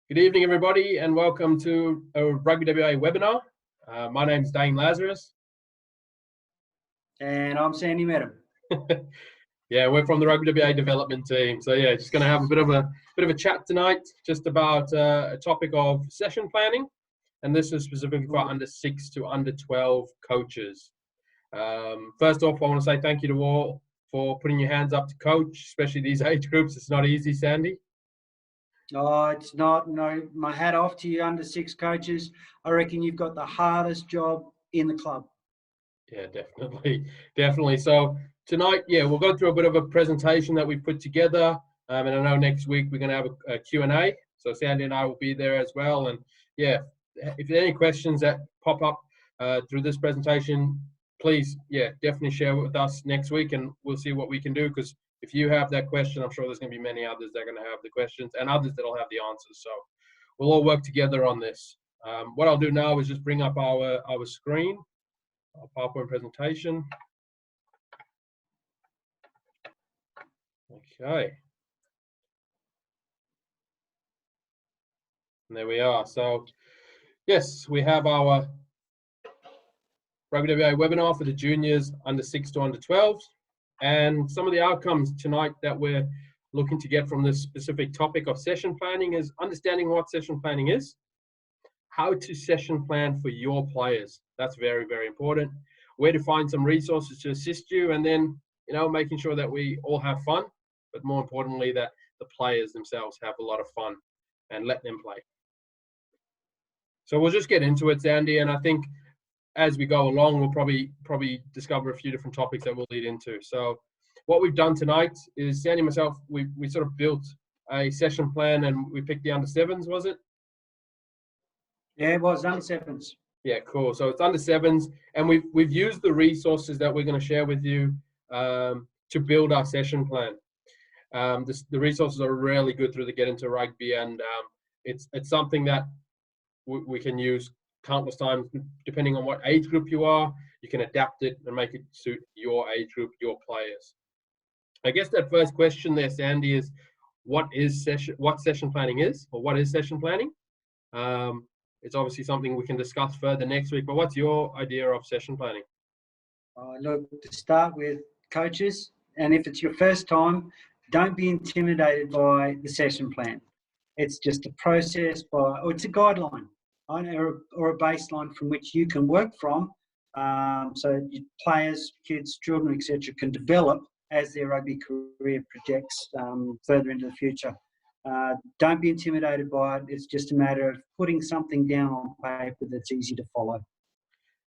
Good evening, everybody, and welcome to a RugbyWA webinar. My name is Dane Lazarus. And I'm Sandy Madam. Yeah, we're from the RugbyWA Development team. So yeah, just going to have a bit of a chat tonight, just about a topic of session planning, and this is specifically for under 6 to under 12 coaches. First off, I want to say thank you to all for putting your hands up to coach, especially these age groups. It's not easy, Sandy. Oh, it's not. No, my hat off to you under 6 coaches. I reckon you've got the hardest job in the club. Yeah, definitely. So tonight, yeah, we'll go through a bit of a presentation that we put together. And I know next week we're going to have a Q&A. So Sandy and I will be there as well. And yeah, if there are any questions that pop up through this presentation, please, yeah, definitely share it with us next week, and we'll see what we can do. Because if you have that question, I'm sure there's going to be many others that are going to have the questions and others that'll have the answers. So we'll all work together on this. What I'll do now is just bring up our screen, our PowerPoint presentation. Okay. And there we are. So yes, we have our RugbyWA webinar for the juniors under 6 to under 12s. And some of the outcomes tonight that we're looking to get from this specific topic of session planning is understanding what session planning is, how to session plan for your players. That's very, very important. Where to find some resources to assist you, and then, you know, making sure that we all have fun, but more importantly, that the players themselves have a lot of fun and let them play. So we'll just get into it, Sandy, and I think as we go along, we'll probably discover a few different topics that we'll lead into. So what we've done tonight is Sandy and myself, we sort of built a session plan, and we picked the under 7s, was it? Yeah, it was under 7s. Yeah, cool. So it's under 7s, and we've used the resources that we're going to share with you to build our session plan. The resources are really good through the Get Into Rugby, and it's something that we can use countless times, depending on what age group you are. You can adapt it and make it suit your age group, your players. I guess that first question there, Sandy, is what session planning is, or what is session planning? It's obviously something we can discuss further next week, but what's your idea of session planning? Look, to start with, coaches, and if it's your first time, don't be intimidated by the session plan. It's just a process or it's a guideline, or a baseline from which you can work from, so your players, kids, children, etc. can develop as their rugby career projects further into the future. Don't be intimidated by it. It's just a matter of putting something down on paper that's easy to follow.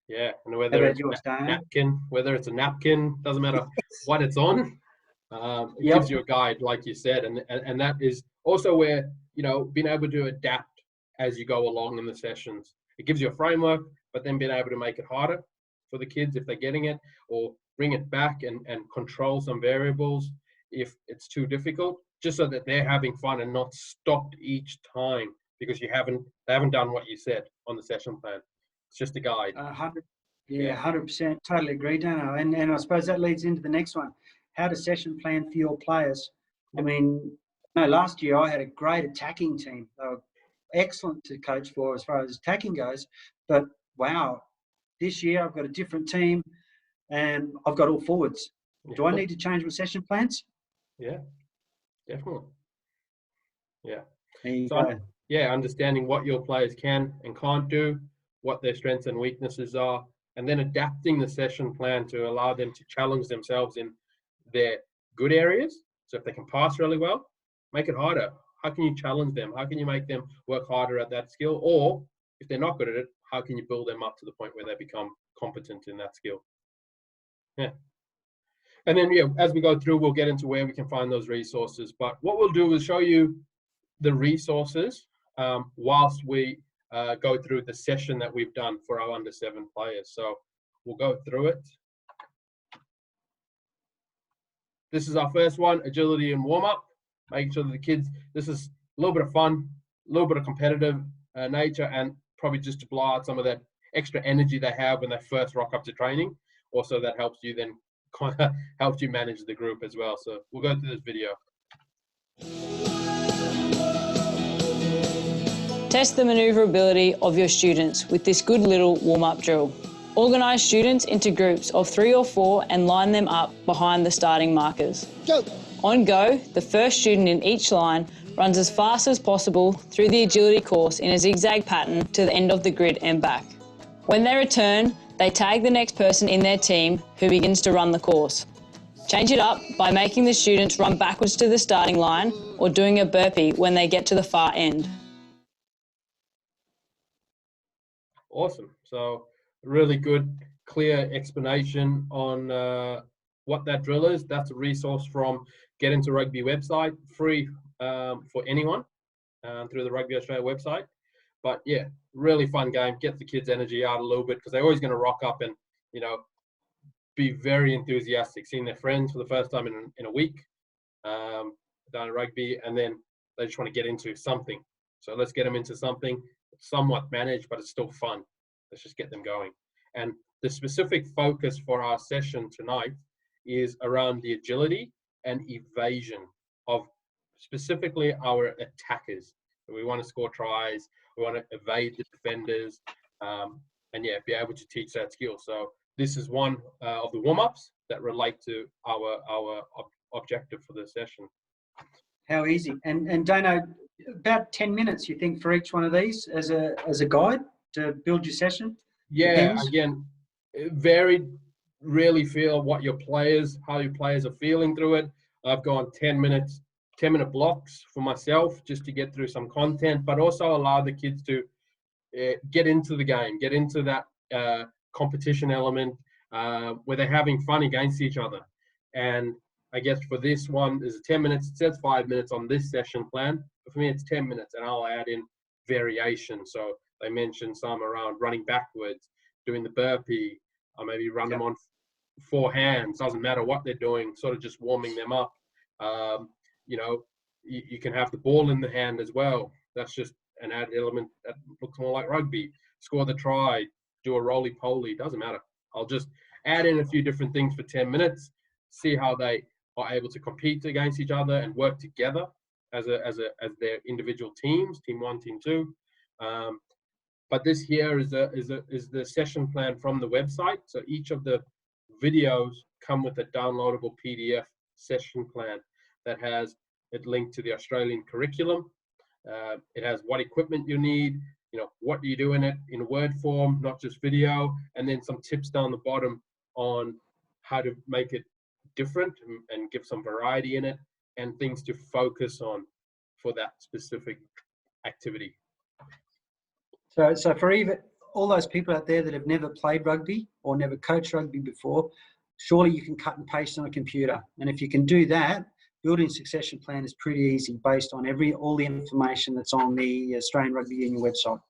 Yeah, and whether it's a napkin, doesn't matter what it's on. It gives you a guide, like you said, and that is also where, you know, being able to adapt as you go along in the sessions. It gives you a framework, but then being able to make it harder for the kids if they're getting it, or bring it back and control some variables if it's too difficult, just so that they're having fun and not stopped each time because they haven't done what you said on the session plan. It's just a guide. 100%. Totally agree, Dano. And I suppose that leads into the next one. How to session plan for your players. I mean, last year I had a great attacking team. They were excellent to coach for as far as attacking goes. But wow, this year I've got a different team and I've got all forwards. Do I need to change my session plans? Yeah, definitely. Yeah. Understanding what your players can and can't do, what their strengths and weaknesses are, and then adapting the session plan to allow them to challenge themselves in their good areas. So if they can pass really well, make it harder. How can you challenge them? How can you make them work harder at that skill? Or if they're not good at it, how can you build them up to the point where they become competent in that skill? Yeah. And then, as we go through, we'll get into where we can find those resources. But what we'll do is show you the resources whilst we go through the session that we've done for our under 7 players. So we'll go through it. This is our first one, agility and warm-up. Making sure that the kids, this is a little bit of fun, a little bit of competitive nature, and probably just to blow out some of that extra energy they have when they first rock up to training. Also, that helps you then helps you manage the group as well. So we'll go through this video. Test the manoeuvrability of your students with this good little warm-up drill. Organise students into groups of 3 or 4 and line them up behind the starting markers. Go! On go, the first student in each line runs as fast as possible through the agility course in a zigzag pattern to the end of the grid and back. When they return, they tag the next person in their team who begins to run the course. Change it up by making the students run backwards to the starting line or doing a burpee when they get to the far end. Awesome. So really good, clear explanation on what that drill is. That's a resource from Get Into Rugby website, free for anyone through the Rugby Australia website. But yeah, really fun game. Get the kids' energy out a little bit because they're always going to rock up and, you know, be very enthusiastic, seeing their friends for the first time in a week down at rugby, and then they just want to get into something. So let's get them into something somewhat managed, but it's still fun. Let's just get them going. And the specific focus for our session tonight is around the agility and evasion of specifically our attackers. We want to score tries, we want to evade the defenders, and yeah, be able to teach that skill. So this is one of the warm-ups that relate to our objective for this session. How easy. And Dano, about 10 minutes, you think, for each one of these as a guide to build your session? Yeah, Depends. again, varied. Really feel how your players are feeling through it. I've gone 10-minute blocks for myself just to get through some content, but also allow the kids to get into the game, get into that competition element where they're having fun against each other. And I guess for this one, there's 10 minutes. It says 5 minutes on this session plan, but for me, it's 10 minutes, and I'll add in variation. So they mentioned some around running backwards, doing the burpee, or maybe run them on 4 hands. Doesn't matter what they're doing, sort of just warming them up. You know, you can have the ball in the hand as well. That's just an added element that looks more like rugby. Score the try, do a roly-poly, doesn't matter. I'll just add in a few different things for 10 minutes, see how they are able to compete against each other and work together as their individual teams, team 1, team 2. But this here is the session plan from the website. So each of the videos come with a downloadable PDF session plan that has it linked to the Australian curriculum. It has what equipment you need, you know, what do you do in it in word form, not just video, and then some tips down the bottom on how to make it different and give some variety in it and things to focus on for that specific activity. So for even all those people out there that have never played rugby or never coached rugby before, surely you can cut and paste on a computer. And if you can do that, building a succession plan is pretty easy based on all the information that's on the Australian Rugby Union website.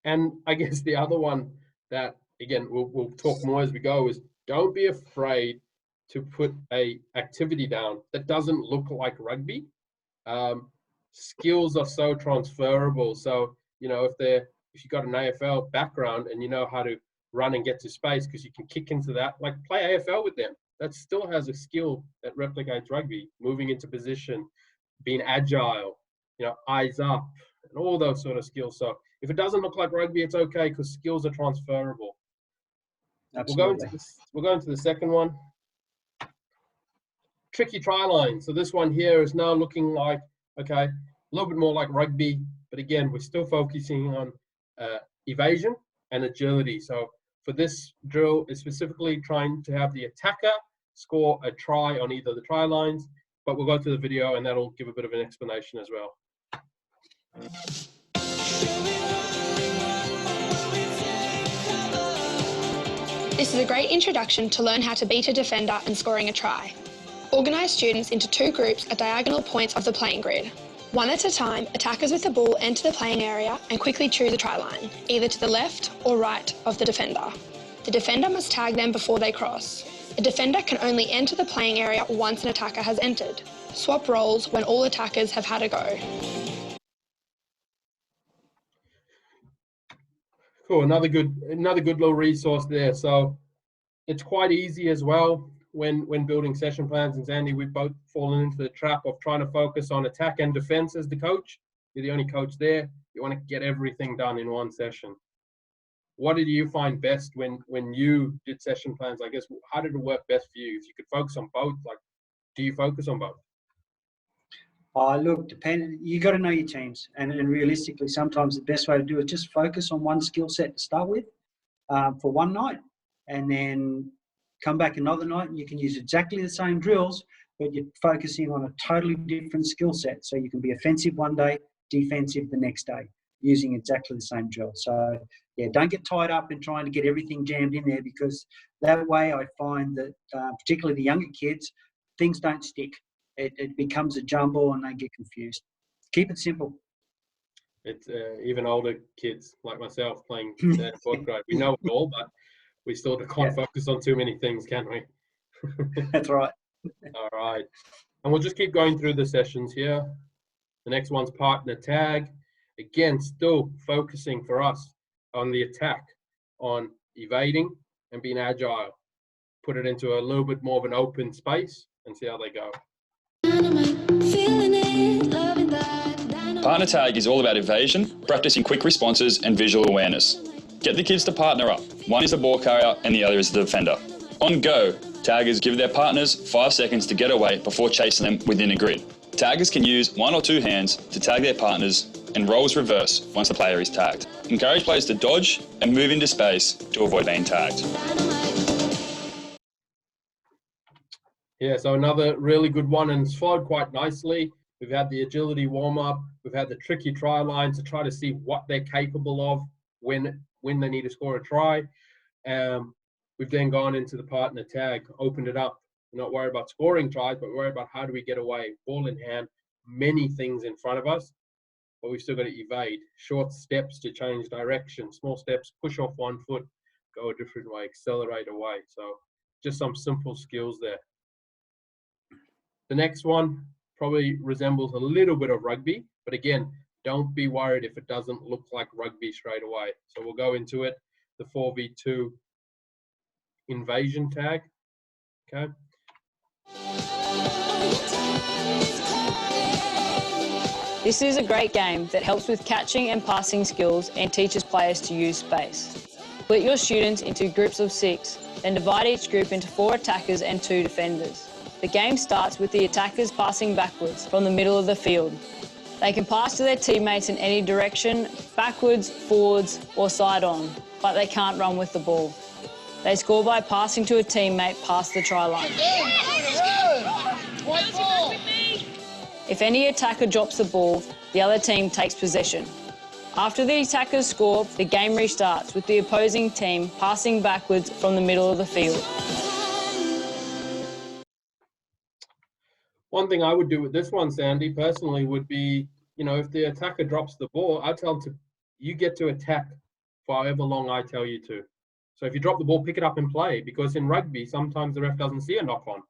And I guess the other one that, again, we'll talk more as we go is don't be afraid to put a activity down that doesn't look like rugby. Skills are so transferable. So, you know, if you've got an AFL background and you know how to run and get to space because you can kick into that, like play AFL with them. That still has a skill that replicates rugby, moving into position, being agile, you know, eyes up, and all those sort of skills. So if it doesn't look like rugby, it's okay because skills are transferable. Absolutely. We'll go into the second one. Tricky try line. So this one here is now looking like, okay, a little bit more like rugby, but again, we're still focusing on evasion and agility. So for this drill, it's specifically trying to have the attacker score a try on either the try lines, but we'll go to the video and that'll give a bit of an explanation as well. This is a great introduction to learn how to beat a defender and scoring a try. Organise students into 2 groups at diagonal points of the playing grid. One at a time, attackers with the ball enter the playing area and quickly choose a try line, either to the left or right of the defender. The defender must tag them before they cross. A defender can only enter the playing area once an attacker has entered. Swap roles when all attackers have had a go. Cool, another good little resource there. So it's quite easy as well when building session plans. And Zandy, we've both fallen into the trap of trying to focus on attack and defense as the coach. you're the only coach there, you want to get everything done in one session. What did you find best when you did session plans? I guess, how did it work best for you? If you could focus on both, like, do you focus on both? Look, you got to know your teams, and realistically, sometimes the best way to do it is just focus on one skill set to start with for one night, and then come back another night, and you can use exactly the same drills, but you're focusing on a totally different skill set. So you can be offensive one day, defensive the next day, using exactly the same drill. So yeah, don't get tied up in trying to get everything jammed in there, because that way I find that particularly the younger kids, things don't stick. It becomes a jumble and they get confused. Keep it simple. It's even older kids like myself playing third and fourth grade. We know it all, but we still can't focus on too many things, can we? That's right. All right. And we'll just keep going through the sessions here. The next one's partner tag. Again, still focusing for us on the attack, on evading and being agile. Put it into a little bit more of an open space and see how they go. Partner tag is all about evasion, practicing quick responses and visual awareness. Get the kids to partner up. One is the ball carrier and the other is the defender. On go, taggers give their partners 5 seconds to get away before chasing them within a grid. Taggers can use 1 or 2 hands to tag their partners, and roles reverse once the player is tagged. Encourage players to dodge and move into space to avoid being tagged. Yeah, so another really good one, and it's followed quite nicely. We've had the agility warm-up. We've had the tricky try line to try to see what they're capable of when they need to score a try. We've then gone into the partner tag, opened it up. We're not worried about scoring tries, but we're worried about how do we get away, ball in hand, many things in front of us, but we've still got to evade. Short steps to change direction, small steps, push off one foot, go a different way, accelerate away. So just some simple skills there. The next one probably resembles a little bit of rugby, but again, don't be worried if it doesn't look like rugby straight away. So we'll go into it, the 4v2 invasion tag, okay? This is a great game that helps with catching and passing skills and teaches players to use space. Split your students into groups of 6, then divide each group into 4 attackers and 2 defenders. The game starts with the attackers passing backwards from the middle of the field. They can pass to their teammates in any direction, backwards, forwards, or side on, but they can't run with the ball. They score by passing to a teammate past the try line. If any attacker drops the ball, the other team takes possession. After the attackers score, the game restarts with the opposing team passing backwards from the middle of the field. One thing I would do with this one, Sandy, personally, would be, if the attacker drops the ball, I tell them you get to attack for however long I tell you to. So if you drop the ball, pick it up and play, because in rugby, sometimes the ref doesn't see a knock on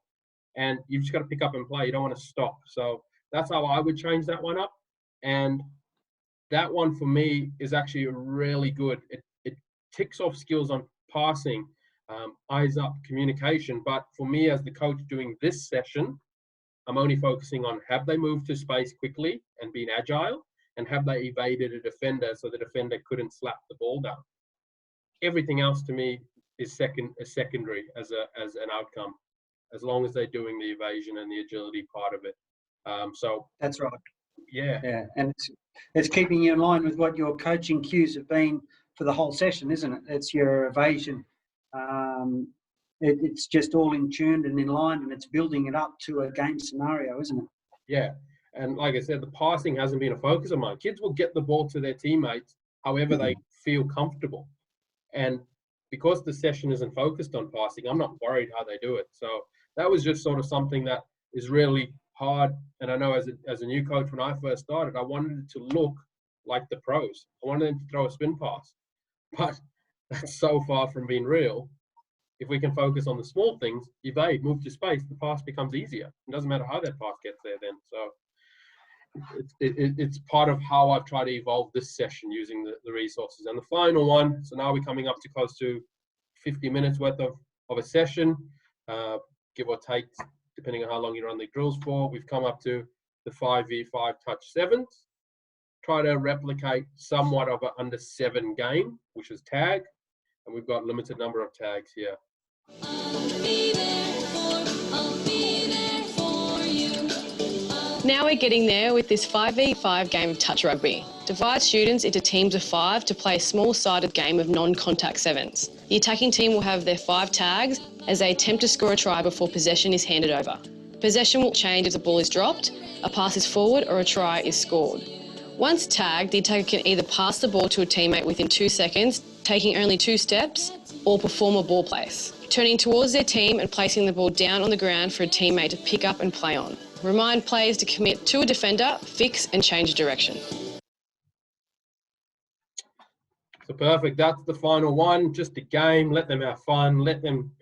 and you've just got to pick up and play. You don't want to stop. So that's how I would change that one up. And that one for me is actually really good. It ticks off skills on passing, eyes up, communication. But for me as the coach doing this session, I'm only focusing on have they moved to space quickly and been agile, and have they evaded a defender so the defender couldn't slap the ball down. Everything else to me is secondary as an outcome, as long as they're doing the evasion and the agility part of it. So that's right. Yeah, and it's keeping you in line with what your coaching cues have been for the whole session, isn't it? It's your evasion. It's just all in tuned and in line, and it's building it up to a game scenario, isn't it? Yeah, and like I said, the passing hasn't been a focus of mine. Kids will get the ball to their teammates however they feel comfortable. And because the session isn't focused on passing, I'm not worried how they do it. So that was just sort of something that is really hard. And I know as a new coach, when I first started, I wanted it to look like the pros. I wanted them to throw a spin pass. But that's so far from being real. If we can focus on the small things, evade, move to space, the pass becomes easier. It doesn't matter how that pass gets there then. So it's part of how I've tried to evolve this session using the resources. And the final one, so now we're coming up to close to 50 minutes worth of a session, give or take, depending on how long you run the drills for. We've come up to the 5v5 touch sevens. try to replicate somewhat of an under 7 game, which is tag, and we've got limited number of tags here. Now we're getting there with this 5v5 game of touch rugby. Divide students into teams of 5 to play a small-sided game of non-contact sevens. The attacking team will have their 5 tags as they attempt to score a try before possession is handed over. Possession will change if the ball is dropped, a pass is forward, or a try is scored. Once tagged, the attacker can either pass the ball to a teammate within 2 seconds, taking only 2 steps, or perform a ball place, turning towards their team and placing the ball down on the ground for a teammate to pick up and play on. Remind players to commit to a defender, fix and change direction. So perfect, that's the final one. Just a game, let them have fun, let them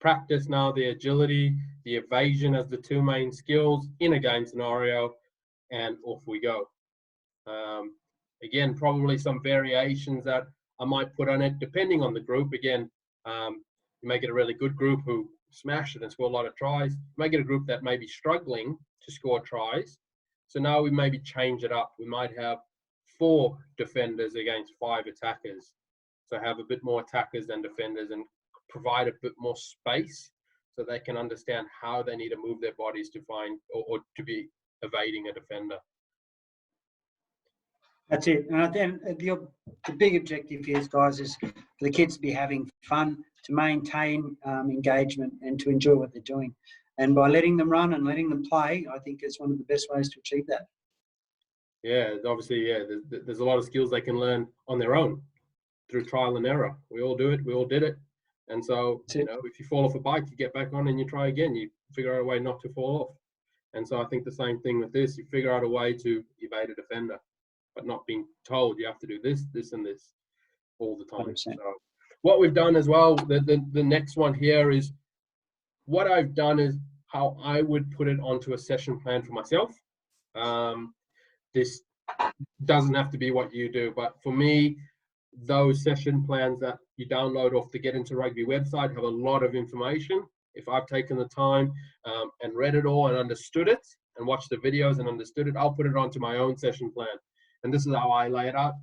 practice now the agility, the evasion as the 2 main skills in a game scenario, and off we go. Again, probably some variations that I might put on it depending on the group. Again, you may get a really good group who smash it and score a lot of tries. You may get a group that may be struggling to score tries. So now we maybe change it up. We might have 4 defenders against 5 attackers. So have a bit more attackers than defenders and provide a bit more space so they can understand how they need to move their bodies to find or to be evading a defender. That's it. And then the big objective here, guys, is for the kids to be having fun, to maintain engagement and to enjoy what they're doing. And by letting them run and letting them play, I think is one of the best ways to achieve that. Yeah, obviously, yeah, there's a lot of skills they can learn on their own through trial and error. We all do it. We all did it. And so, you know, if you fall off a bike, you get back on and you try again. You figure out a way not to fall off. And so I think the same thing with this. You figure out a way to evade a defender, but not being told you have to do this, this, and this all the time. 100%. So what we've done as well, the next one here is what I've done is how I would put it onto a session plan for myself. This doesn't have to be what you do, but for me, those session plans that you download off the Get Into Rugby website have a lot of information. If I've taken the time and read it all and understood it and watched the videos and understood it, I'll put it onto my own session plan. And this is how I lay it out.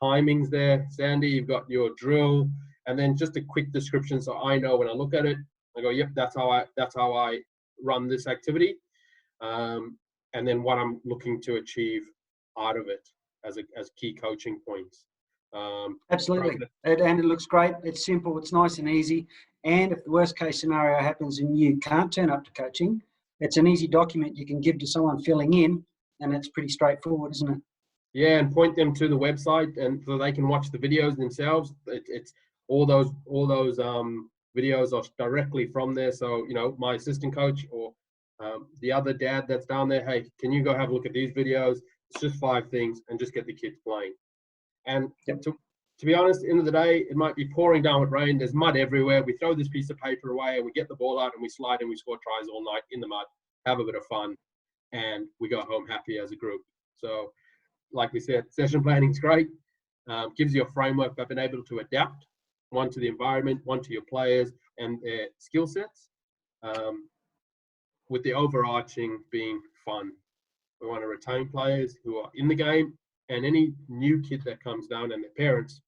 Timings there, Sandy, you've got your drill, and then just a quick description so I know when I look at it, I go, yep, that's how I run this activity. And then what I'm looking to achieve out of it as key coaching points. Absolutely, and it looks great. It's simple, it's nice and easy. And if the worst case scenario happens and you can't turn up to coaching, it's an easy document you can give to someone filling in, and it's pretty straightforward, isn't it? Yeah, and point them to the website, and so they can watch the videos themselves. It's all those videos are directly from there. So, you know, my assistant coach or the other dad that's down there, hey, can you go have a look at these videos? It's just 5 things, and just get the kids playing. And to be honest, end of the day, it might be pouring down with rain. There's mud everywhere. We throw this piece of paper away, and we get the ball out, and we slide, and we score tries all night in the mud, have a bit of fun, and we go home happy as a group. So, like we said, session planning is great. Gives you a framework by being able to adapt, one to the environment, one to your players and their skill sets, with the overarching being fun. We want to retain players who are in the game, and any new kid that comes down and their parents,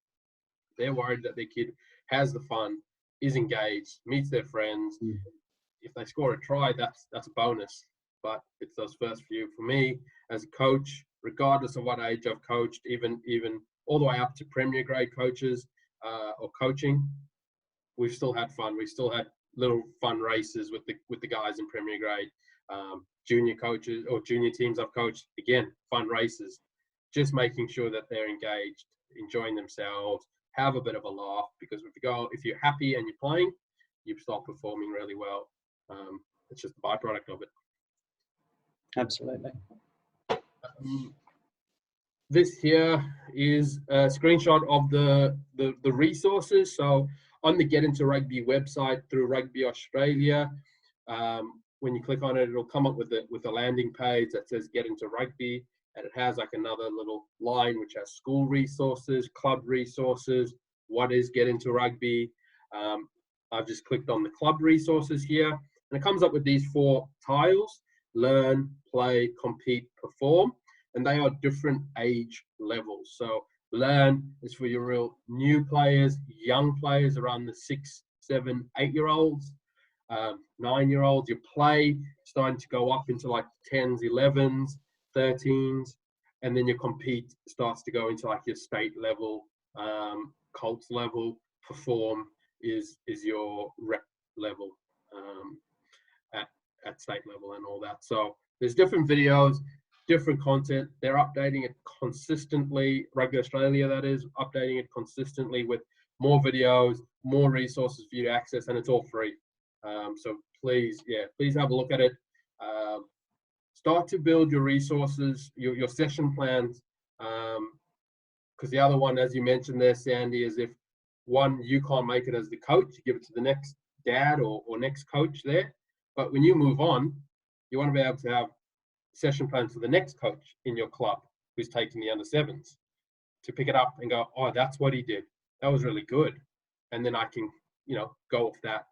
they're worried that their kid has the fun, is engaged, meets their friends. If they score a try, that's a bonus. But it's those first few. For me, as a coach, regardless of what age I've coached, even all the way up to premier grade coaches or coaching, we've still had fun. We've still had little fun races with the guys in premier grade. Junior coaches or junior teams I've coached, again, fun races. Just making sure that they're engaged, enjoying themselves, have a bit of a laugh, because if you're happy and you're playing, you start performing really well. It's just a byproduct of it. Absolutely. This here is a screenshot of the resources. So on the Get Into Rugby website through Rugby Australia, when you click on it, it'll come up with a landing page that says Get Into Rugby, and it has like another little line which has school resources, club resources, what is Get Into Rugby. I've just clicked on the club resources here, and it comes up with these 4 tiles. learn, play, compete, perform, and they are different age levels. So learn is for your real new players, young players around the 6, 7, 8-year-olds, 9-year-olds. Your play starting to go up into like 10s, 11s, 13s, and then your compete starts to go into like your state level, Colts level. Perform is your rep level at state level and all that. So there's different videos, different content. They're updating it consistently. Rugby Australia, that is, updating it consistently with more videos, more resources for you to access, and it's all free. So please have a look at it. Start to build your resources, your session plans, because the other one, as you mentioned there, Sandy, is if one, you can't make it as the coach, you give it to the next dad or next coach there. But when you move on, you want to be able to have session plans for the next coach in your club who's taking the under-7s to pick it up and go, oh, that's what he did. That was really good. And then I can, go off that,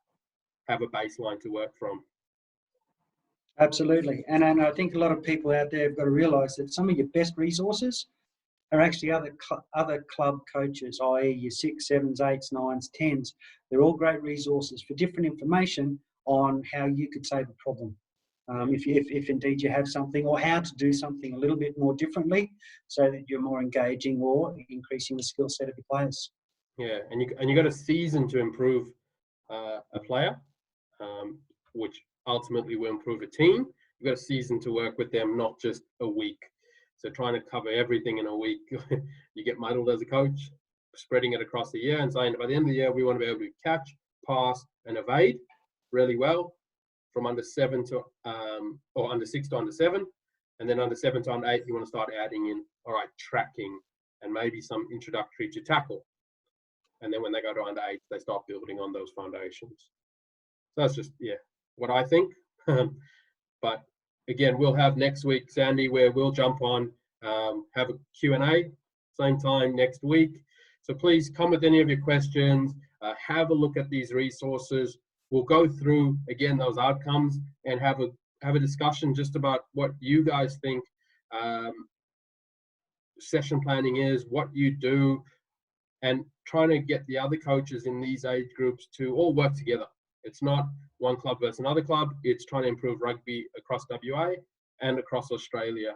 have a baseline to work from. Absolutely. And I think a lot of people out there have got to realise that some of your best resources are actually other club coaches, i.e. your 6, 7s, 8s, 9s, 10s. They're all great resources for different information on how you could save a problem. If indeed you have something, or how to do something a little bit more differently so that you're more engaging or increasing the skill set of your players. Yeah, and you got a season to improve a player, which ultimately will improve a team. You've got a season to work with them, not just a week. So trying to cover everything in a week, you get muddled as a coach. Spreading it across the year and saying by the end of the year we want to be able to catch, pass, and evade really well from under 7 to or under 6 to under 7, and then under 7 to under 8 you want to start adding in, all right, tracking and maybe some introductory to tackle. And then when they go to under 8, they start building on those foundations. So that's just what I think. But again, we'll have next week, Sandy, where we'll jump on, have a Q&A, same time next week. So please come with any of your questions, have a look at these resources. We'll go through, again, those outcomes and have a discussion just about what you guys think session planning is, what you do, and trying to get the other coaches in these age groups to all work together. It's not one club versus another club. It's trying to improve rugby across WA and across Australia.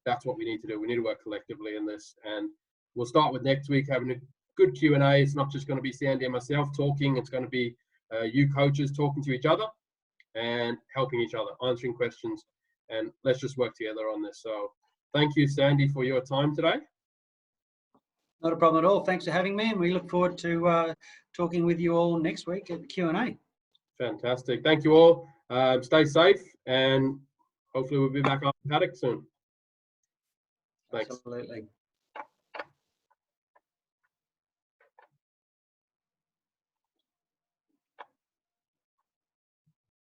That's what we need to do. We need to work collectively in this. And we'll start with next week having a good Q&A. It's not just going to be Sandy and myself talking. It's going to be you coaches talking to each other and helping each other, answering questions. And let's just work together on this. So thank you, Sandy, for your time today. Not a problem at all. Thanks for having me, and we look forward to talking with you all next week at the Q&A. Fantastic. Thank you all. Stay safe, and hopefully we'll be back on the paddock soon. Thanks. Absolutely.